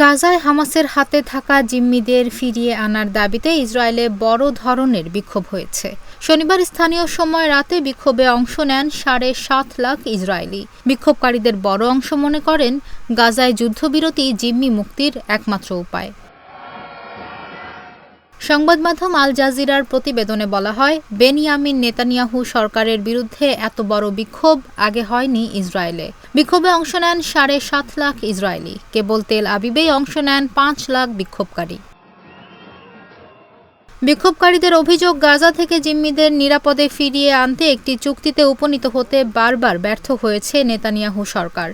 গাজায় হামাসের হাতে থাকা জিম্মিদের ফিরিয়ে আনার দাবিতে ইসরায়েলে বড় ধরনের বিক্ষোভ হয়েছে। শনিবার স্থানীয় সময় রাতে বিক্ষোভে অংশ নেন ৭.৫ লাখ ইসরায়েলি। বিক্ষোভকারীদের বড় অংশ মনে করেন গাজায় যুদ্ধবিরতি জিম্মি মুক্তির একমাত্র উপায়। সংবাদ মাধ্যম আল জাজিরার প্রতিবেদনে বলা হয়, বেনিয়ামিন নেতানিয়াহু সরকারের বিরুদ্ধে এত বড় বিক্ষোভ আগে হয়নি ইসরায়েলে। বিক্ষোভে অংশ নেন ৭.৫ লাখ ইসরায়েলি। কেবল তেল আবিবেই অংশ নেন ৫ লাখ বিক্ষোভকারী। বিক্ষোভকারীদের অভিযোগ, গাজা থেকে জিম্মিদের নিরাপদে ফিরিয়ে আনতে একটি চুক্তিতে উপনীত হতে বারবার ব্যর্থ হয়েছে নেতানিয়াহু সরকার।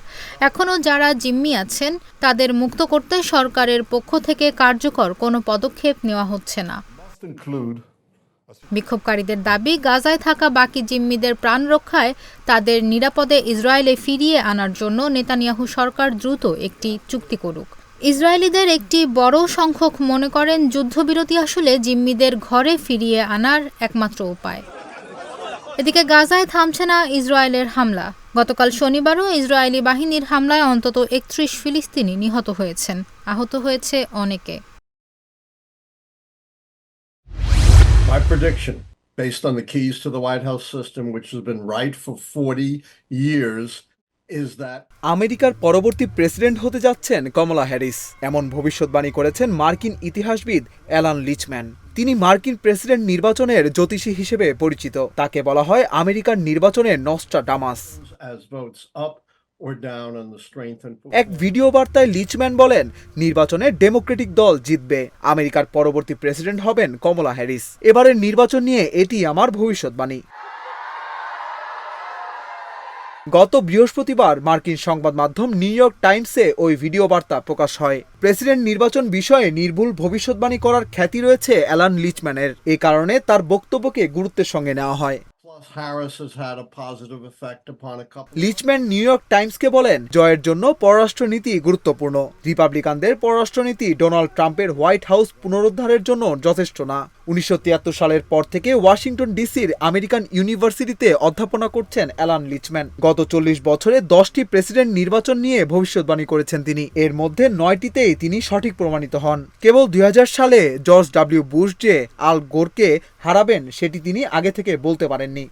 এখনও যারা জিম্মি আছেন তাদের মুক্ত করতে সরকারের পক্ষ থেকে কার্যকর কোনো পদক্ষেপ নেওয়া হচ্ছে না। বিক্ষোভকারীদের দাবি, গাজায় থাকা বাকি জিম্মিদের প্রাণ রক্ষায় তাদের নিরাপদে ইসরায়েলে ফিরিয়ে আনার জন্য নেতানিয়াহু সরকার দ্রুত একটি চুক্তি করুক। ইসরায়েলিদের একটি বড় সংখ্যক মনে করেন যুদ্ধবিরতি আসলে জিম্মিদের ঘরে ফিরিয়ে আনার একমাত্র উপায়। এদিকে গাজায় থামছে না ইসরায়েলের হামলা। গতকাল শনিবারও ইসরায়েলি বাহিনীর হামলায় অন্তত ৩১ ফিলিস্তিনি নিহত হয়েছেন, আহত হয়েছে অনেকে। My prediction, based on the keys to the White House system, which has been right for 40 years, আমেরিকার পরবর্তী প্রেসিডেন্ট হতে যাচ্ছেন কমলা হ্যারিস, এমন ভবিষ্যৎবাণী করেছেন মার্কিন ইতিহাসবিদ অ্যালান লিচম্যান। তিনি মার্কিন প্রেসিডেন্ট নির্বাচনের জ্যোতিষী হিসেবে পরিচিত। তাকে বলা হয় আমেরিকার নির্বাচনের নস্ট্রাডামাস। এক ভিডিও বার্তায় লিচম্যান বলেন, নির্বাচনে ডেমোক্রেটিক দল জিতবে, আমেরিকার পরবর্তী প্রেসিডেন্ট হবেন কমলা হ্যারিস। এবারের নির্বাচন নিয়ে এটি আমার ভবিষ্যৎবাণী। গত বৃহস্পতিবার মার্কিন সংবাদ মাধ্যম নিউ ইয়র্ক টাইমসে ওই ভিডিও বার্তা প্রকাশ হয়। প্রেসিডেন্ট নির্বাচন বিষয়ে নির্ভুল ভবিষ্যৎবাণী করার খ্যাতি রয়েছে অ্যালান লিচম্যানের। এ কারণে তার বক্তব্যকে গুরুত্বের সঙ্গে নেওয়া হয়। লিচম্যান নিউ ইয়র্ক টাইমসকে বলেন, জয়ের জন্য পররাষ্ট্রনীতি গুরুত্বপূর্ণ। রিপাবলিকানদের পররাষ্ট্রনীতি ডোনাল্ড ট্রাম্পের হোয়াইট হাউস পুনরুদ্ধারের জন্য যথেষ্ট না। ১৯৭৩ সালের পর থেকে ওয়াশিংটন ডিসির আমেরিকান ইউনিভার্সিটিতে অধ্যাপনা করছেন অ্যালান লিচম্যান। গত ৪০ বছরে ১০টি প্রেসিডেন্ট নির্বাচন নিয়ে ভবিষ্যৎবাণী করেছেন তিনি। এর মধ্যে ৯টিতেই তিনি সঠিক প্রমাণিত হন। কেবল ২০০০ সালে জর্জ ডব্লিউ বুশ যে আল গোরকে হারাবেন সেটি তিনি আগে থেকে বলতে পারেননি।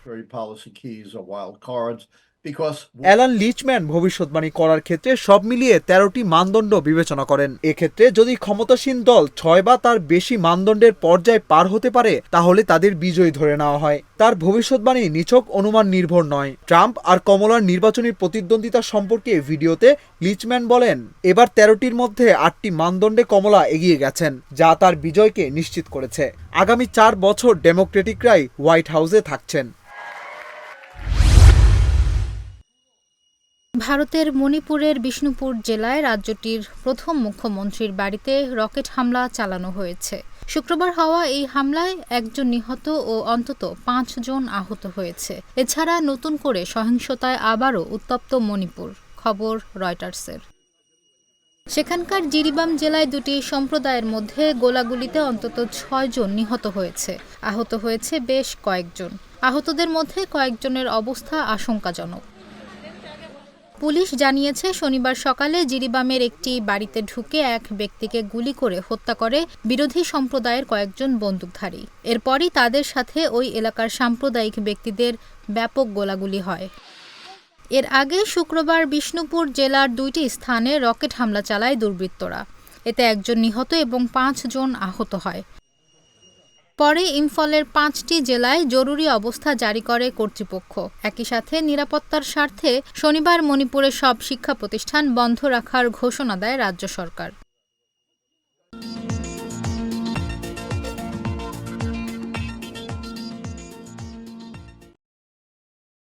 অ্যালান লিচম্যান ভবিষ্যৎবাণী করার ক্ষেত্রে সব মিলিয়ে ১৩টি মানদণ্ড বিবেচনা করেন। এক্ষেত্রে যদি ক্ষমতাসীন দল ৬ বা তার বেশি মানদণ্ডের পর্যায় পার হতে পারে তাহলে তাদের বিজয়ী ধরে নেওয়া হয়। তার ভবিষ্যৎবাণী নিছক অনুমান নির্ভর নয়। ট্রাম্প আর কমলার নির্বাচনী প্রতিদ্বন্দ্বিতা সম্পর্কে ভিডিওতে লিচম্যান বলেন, এবার ১৩টির মধ্যে ৮টি মানদণ্ডে কমলা এগিয়ে গেছেন, যা তার বিজয়কে নিশ্চিত করেছে। আগামী ৪ বছর ডেমোক্রেটিকরাই হোয়াইট হাউসে থাকছেন। ভারতের মণিপুরের বিষ্ণুপুর জেলায় রাজ্যটির প্রথম মুখ্যমন্ত্রীর বাড়িতে রকেট হামলা চালানো হয়েছে। শুক্রবার হওয়া এই হামলায় একজন নিহত ও অন্তত ৫ জন আহত হয়েছে। এছাড়া নতুন করে সহিংসতায় আবারও উত্তপ্ত মণিপুর, খবর রয়টার্সের। সেখানকার জিরিবাম জেলায় দুটি সম্প্রদায়ের মধ্যে গোলাগুলিতে অন্তত ৬ জন নিহত হয়েছে, আহত হয়েছে বেশ কয়েকজন। আহতদের মধ্যে কয়েকজনের অবস্থা আশঙ্কাজনক। পুলিশ জানিয়েছে, শনিবার সকালে জিরিবামের একটি বাড়িতে ঢুকে এক ব্যক্তিকে গুলি করে হত্যা করে বিরোধী সম্প্রদায়ের কয়েকজন বন্দুকধারী। এরপরই তাদের সাথে ওই এলাকার সাম্প্রদায়িক ব্যক্তিদের ব্যাপক গোলাগুলি হয়। এর আগে শুক্রবার বিষ্ণুপুর জেলার ২টি স্থানে রকেট হামলা চালায় দুর্বৃত্তরা। এতে একজন নিহত এবং ৫ জন আহত হয়। পরে ইম্ফলের ৫টি জেলায় জরুরি অবস্থা জারি করে কর্তৃপক্ষ। একই সাথে নিরাপত্তার স্বার্থে শনিবার মণিপুরের সব শিক্ষা প্রতিষ্ঠান বন্ধ রাখার ঘোষণা দেয় রাজ্য সরকার।